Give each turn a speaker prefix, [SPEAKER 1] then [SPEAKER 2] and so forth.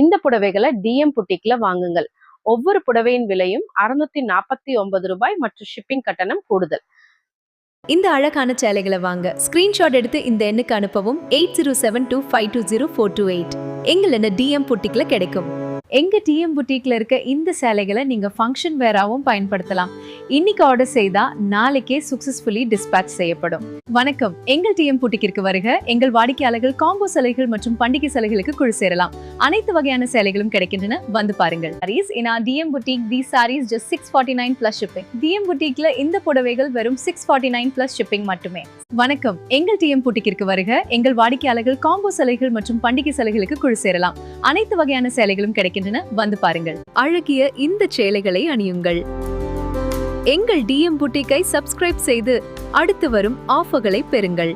[SPEAKER 1] இந்த புடவைகளை டிஎம் புட்டிக்ல வாங்குங்கள். ஒவ்வொரு புடவையின் விலையும் 649 ரூபாய் மற்றும் ஷிப்பிங் கட்டணம் கூடுதல்.
[SPEAKER 2] இந்த அழகான சேலைகளை வாங்க ஸ்கிரீன்ஷாட் எடுத்து இந்த எண்ணுக்கு அனுப்பவும் 8072520428. எங்கள டிஎம் புட்டிக்ல கிடைக்கும். எங்க டிஎம் புட்டிக்ல இருக்க இந்த சேலைகளை நீங்க ஃபங்க்ஷன் வேராவும் பயன்படுத்தலாம். இன்னைக்கு ஆர்டர் செய்தா நாளைக்கே சக்சஸ்ஃபுல்லி டிஸ்பேட்ச் செய்யப்படும். வணக்கம், எங்கள் டிஎம் புட்டிக்கிற்கு வருக. எங்கள் வாடிக்கையாளர்கள் காம்போ சேலைகள் மற்றும் பண்டிகை சேலைகளுக்கு குழு சேரலாம். அனைத்து வகையான சேலைகளும் கிடைக்கின்றன, வந்து பாருங்கள். In our DM boutique, these sarees just 649 plus shipping. DM boutiqueல இந்த புடவைகள் வெறும் 649 plus shipping மட்டுமே. வணக்கம், எங்கள் டிஎம் புட்டிக்கிற்கு வருக. எங்கள் வாடிக்கையாளர்கள் காம்போ சேலைகள் மற்றும் பண்டிகை சேலைகளுக்கு குழு சேரலாம். அனைத்து வகையான சேலைகளும் கிடைக்கின்றன, வந்து பாருங்கள். அழகிய இந்த சேலைகளை அணியுங்கள். எங்கள் டிஎம் புட்டிக்கை சப்ஸ்கிரைப் செய்து அடுத்து வரும் ஆஃபர்களை பெறுங்கள்.